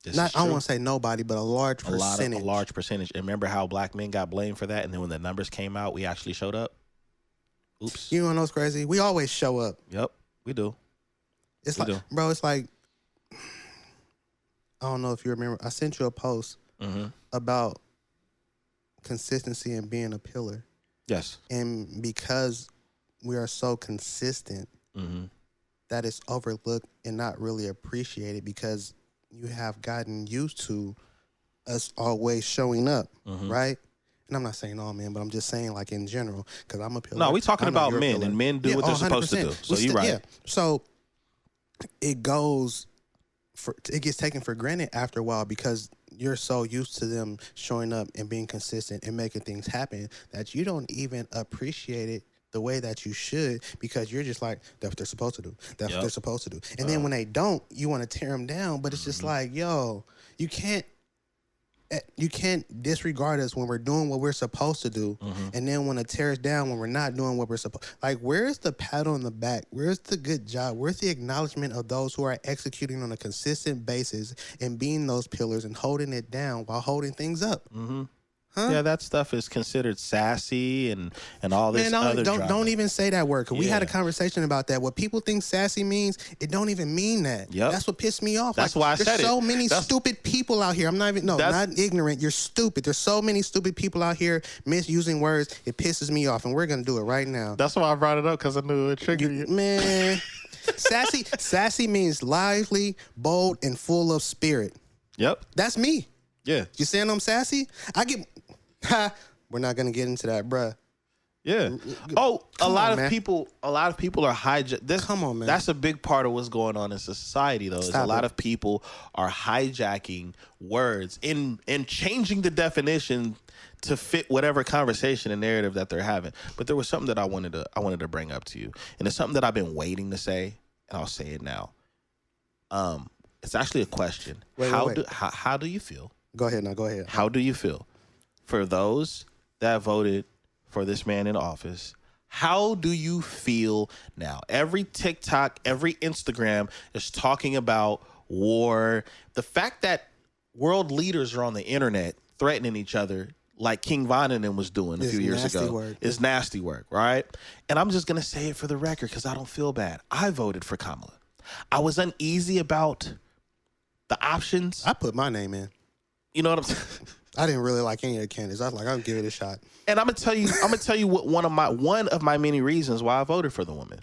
I don't want to say nobody, but a large percentage. A large percentage. And remember how black men got blamed for that? And then when the numbers came out, we actually showed up? Oops. You know what's crazy? We always show up. Yep, we do. It's like, bro, it's like, I don't know if you remember. I sent you a post about consistency and being a pillar. Yes. And because we are so consistent, that is overlooked and not really appreciated because you have gotten used to us always showing up, right? And I'm not saying all men, but I'm just saying like in general because I'm a pillar. No, we're talking about men, and men do what they're supposed to do. So you're right. Yeah. So it gets taken for granted after a while because you're so used to them showing up and being consistent and making things happen that you don't even appreciate it the way that you should because you're just like, that's what they're supposed to do. That's what they're supposed to do. And then when they don't, you want to tear them down. But it's just like, yo, you can't disregard us when we're doing what we're supposed to do and then want to tear us down when we're not doing what we're supposed to. Like, where's the pat on the back? Where's the good job? Where's the acknowledgement of those who are executing on a consistent basis and being those pillars and holding it down while holding things up? Huh? Yeah, that stuff is considered sassy and all this other drama. Don't even say that word because we had a conversation about that. What people think sassy means, it don't even mean that. Yep. That's what pissed me off. That's why I said it. There's so many stupid people out here. I'm not even, not ignorant. You're stupid. There's so many stupid people out here misusing words. It pisses me off, and we're going to do it right now. That's why I brought it up because I knew it would trigger you. Man, sassy means lively, bold, and full of spirit. Yep. That's me. Yeah. You saying I'm sassy? We're not going to get into that, bruh. Yeah. Oh, Come a lot on, of man. people are hijacking. Come on, man. That's a big part of what's going on in society, though. Is a lot it. of people are hijacking words and changing the definition to fit whatever conversation and narrative that they're having. But there was something that I wanted to bring up to you, and it's something that I've been waiting to say, and I'll say it now. It's actually a question. Wait. How do you feel? Go ahead now. Go ahead. How do you feel for those that voted for this man in office? How do you feel now? Every TikTok, every Instagram is talking about war. The fact that world leaders are on the internet threatening each other like King Von and them was doing a few years ago is nasty work, right? And I'm just going to say it for the record because I don't feel bad. I voted for Kamala. I was uneasy about the options. I put my name in. You know what I'm saying? I didn't really like any of the candidates. I was like, I'll give it a shot. And I'm gonna tell you what one of my many reasons why I voted for the woman.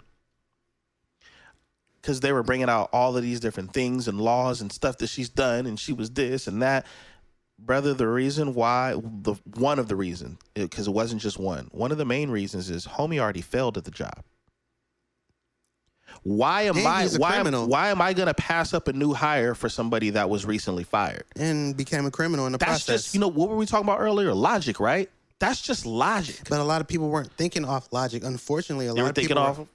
Because they were bringing out all of these different things and laws and stuff that she's done, and she was this and that. Brother, one of the reasons, because it wasn't just one of the main reasons is homie already failed at the job. Why am I gonna pass up a new hire for somebody that was recently fired and became a criminal in the process? That's just, what were we talking about earlier? Logic, right? That's just logic. But a lot of people weren't thinking off logic. Unfortunately, a lot of people were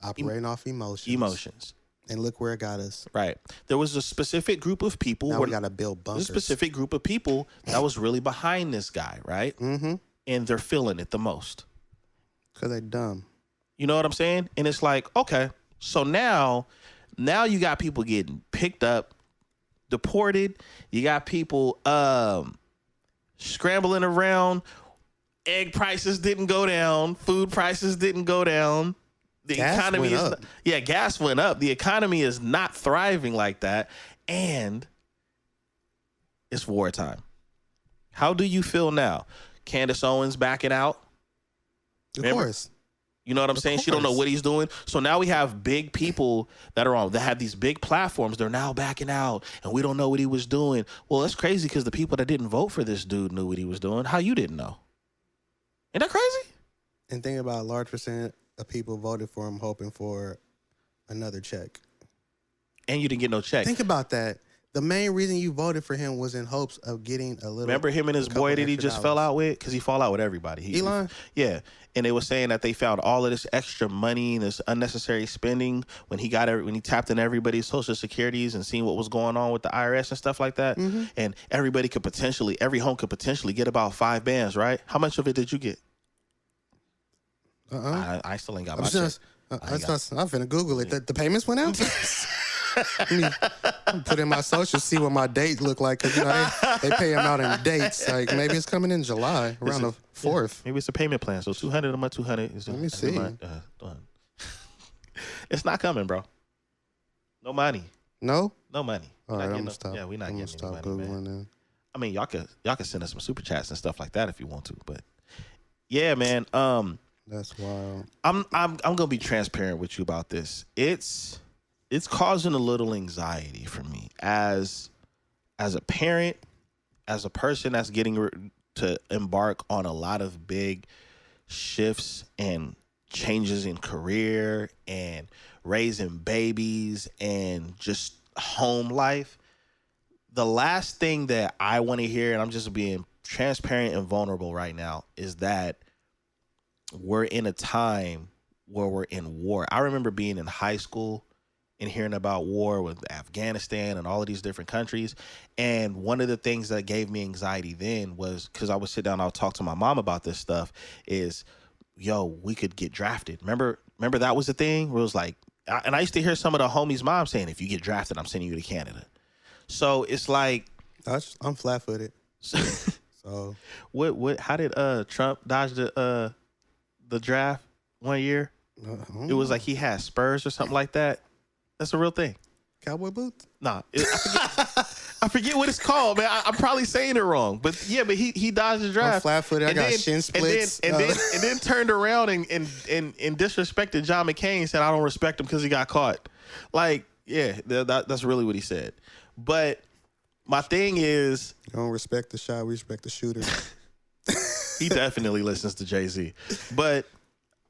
operating off emotions. And look where it got us. Right. There was a specific group of people. Now we got to build bunkers. A specific group of people that was really behind this guy, right? Mm-hmm. And they're feeling it the most. Because they're dumb. You know what I'm saying? And it's like, okay. So now you got people getting picked up, deported. You got people scrambling around. Egg prices didn't go down. Food prices didn't go down. The economy went up. Gas went up. The economy is not thriving like that. And it's wartime. How do you feel now? Candace Owens backing out? Of course. You know what I'm saying? She don't know what he's doing. So now we have big people that have these big platforms. They're now backing out, and we don't know what he was doing. Well, that's crazy because the people that didn't vote for this dude knew what he was doing. How you didn't know? Ain't that crazy? And think about a large percent of people voted for him hoping for another check. And you didn't get no check. Think about that. The main reason you voted for him was in hopes of getting a little. Remember him and his boy that he just fell out with? Because he fall out with everybody. Elon? Yeah. And they were saying that they found all of this extra money and this unnecessary spending when he tapped in everybody's social securities and seen what was going on with the IRS and stuff like that. Mm-hmm. And every home could potentially get about 5 bands, right? How much of it did you get? I still ain't got my check. I'm finna Google it. The payments went out? I'm put in my social, see what my date look like, because they pay them out in dates. Like maybe it's coming in July, around the 4th. Maybe it's a payment plan. So 200 a month, 200. Let me see. It's not coming, bro. No money. No money. All right, I'm gonna stop. Yeah, we're not getting any money, Googling man. I mean, y'all can send us some super chats and stuff like that if you want to, but yeah, man. That's wild. I'm gonna be transparent with you about this. It's causing a little anxiety for me as a parent, as a person that's getting to embark on a lot of big shifts and changes in career and raising babies and just home life. The last thing that I want to hear, and I'm just being transparent and vulnerable right now, is that we're in a time where we're in war. I remember being in high school and hearing about war with Afghanistan and all of these different countries. And one of the things that gave me anxiety then was, because I would sit down, I would talk to my mom about this stuff, is, we could get drafted. Remember that was the thing where it was like, and I used to hear some of the homies' moms saying, if you get drafted, I'm sending you to Canada. So it's like, I'm flat-footed. So how did Trump dodge the draft one year? It was like he had Spurs or something like that. That's a real thing. Cowboy boots? Nah, I forget what it's called, man. I'm probably saying it wrong, but he dodged the draft. I'm flat-footed. I got shin splits. And then turned around and disrespected John McCain and said, I don't respect him because he got caught. Like, yeah, that's really what he said. But my thing is, you don't respect the shot, we respect the shooter. He definitely listens to Jay-Z. But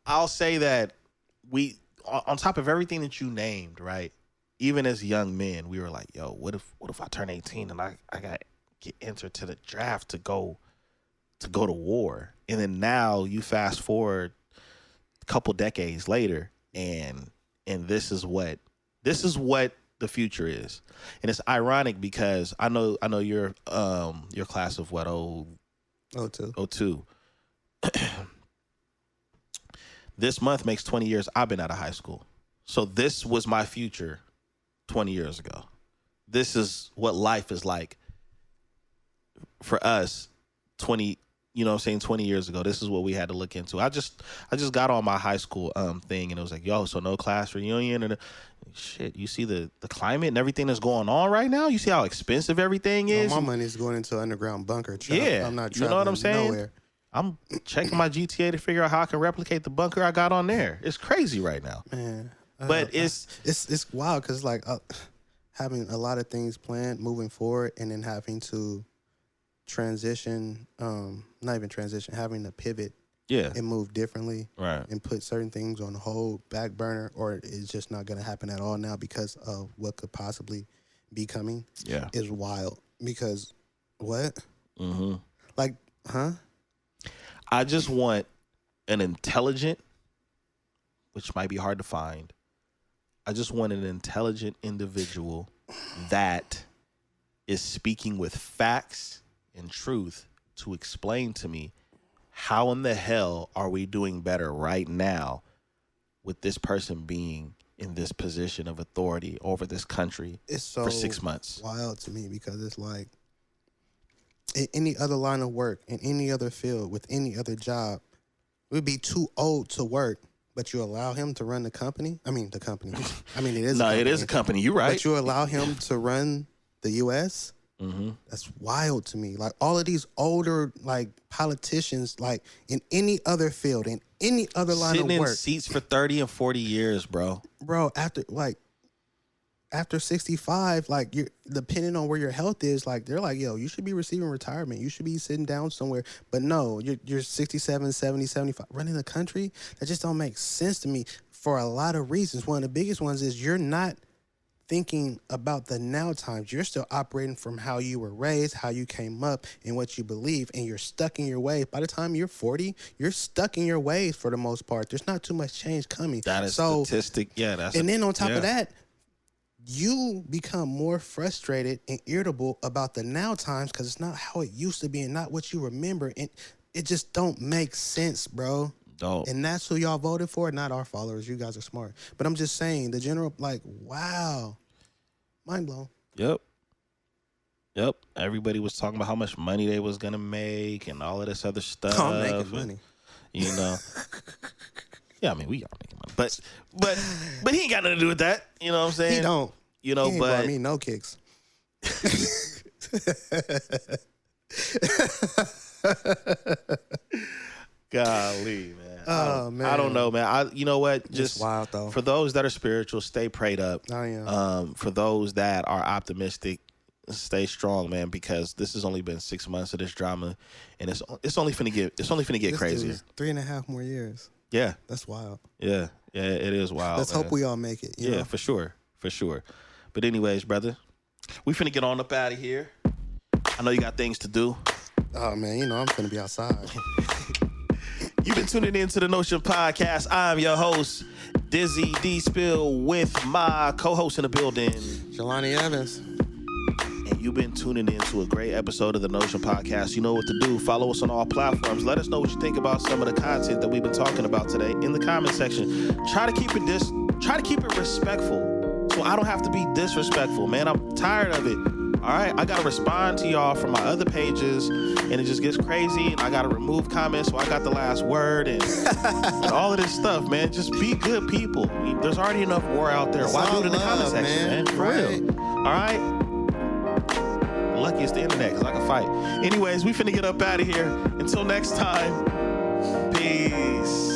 I'll say that we, on top of everything that you named, right? Even as young men, we were like, yo, what if I turn 18 and I got get entered to the draft to go to war? And then now you fast forward a couple decades later, and this is what the future is. And it's ironic because I know your class of what, 02. This month makes 20 years I've been out of high school. So this was my future 20 years ago. This is what life is like for us 20 years ago. This is what we had to look into. I just got on my high school thing, and it was like, yo, so no class reunion, and shit, you see the climate and everything that's going on right now? You see how expensive everything is? My money's going into an underground bunker. Yeah. I'm not traveling, you know what I'm saying? Nowhere. I'm checking my GTA to figure out how I can replicate the bunker I got on there. It's crazy right now. Man. But it's wild because like having a lot of things planned moving forward, and then having to transition, not even transition, having to pivot and move differently, right, and put certain things on hold, back burner, or it's just not going to happen at all now because of what could possibly be coming. Yeah, is wild. Because what? Mm-hmm. Like, huh? I just want an intelligent, which might be hard to find. I just want an intelligent individual that is speaking with facts and truth to explain to me how in the hell are we doing better right now with this person being in this position of authority over this country for 6 months. Wild to me because it's like in any other line of work, in any other field, with any other job, we'd be too old to work. But you allow him to run the company? I mean, the company. I mean, it is no, a company. it is a company. You're right. But you allow him to run the U.S.? Mm-hmm. That's wild to me. Like, all of these older, like, politicians, like, in any other field, in any other line sitting of work. in seats for 30 and 40 years, bro. Bro, after 65, like, you're depending on where your health is, like, they're like, yo, you should be receiving retirement. You should be sitting down somewhere. But no, you're 67, 70, 75, running the country. That just don't make sense to me for a lot of reasons. One of the biggest ones is you're not thinking about the now times. You're still operating from how you were raised, how you came up, and what you believe, and you're stuck in your ways. By the time you're 40, you're stuck in your ways for the most part. There's not too much change coming. That is statistic. Yeah, then on top of that, you become more frustrated and irritable about the now times because it's not how it used to be and not what you remember. And it just don't make sense, bro. Don't. And that's who y'all voted for, not our followers. You guys are smart. But I'm just saying, the general, like, wow. Mind blown. Yep. Everybody was talking about how much money they was going to make and all of this other stuff. I'm making money. You know. Yeah, I mean, we are making money. But he ain't got nothing to do with that. You know what I'm saying? He don't. You know, he ain't brought me no kicks. Golly, man. Man. I don't know, man. You know what? Just it's wild, though. For those that are spiritual, stay prayed up. I am. For those that are optimistic, stay strong, man, because this has only been 6 months of this drama, and it's only finna get crazier. 3.5 more years. Yeah, that's wild. Yeah, it is wild. Let's hope we all make it. You know? For sure. But anyways, brother, we finna get on up out of here. I know you got things to do. Oh man, you know I'm finna be outside. You've been tuning in to the Notion Podcast. I'm your host, Dizzy Dspill, with my co-host in the building, Jelani Evans. And you've been tuning in to a great episode of the Notion Podcast. You know what to do. Follow us on all platforms. Let us know what you think about some of the content that we've been talking about today in the comment section. Try to keep it respectful, so I don't have to be disrespectful, man. I'm tired of it. All right, I gotta respond to y'all from my other pages, and it just gets crazy, and I gotta remove comments, so I got the last word, and all of this stuff, man. Just be good people. There's already enough war out there. Why do it in the comment section, man? For real. All right. Lucky it's the internet, because I can fight. Anyways, we finna get up out of here. Until next time, peace.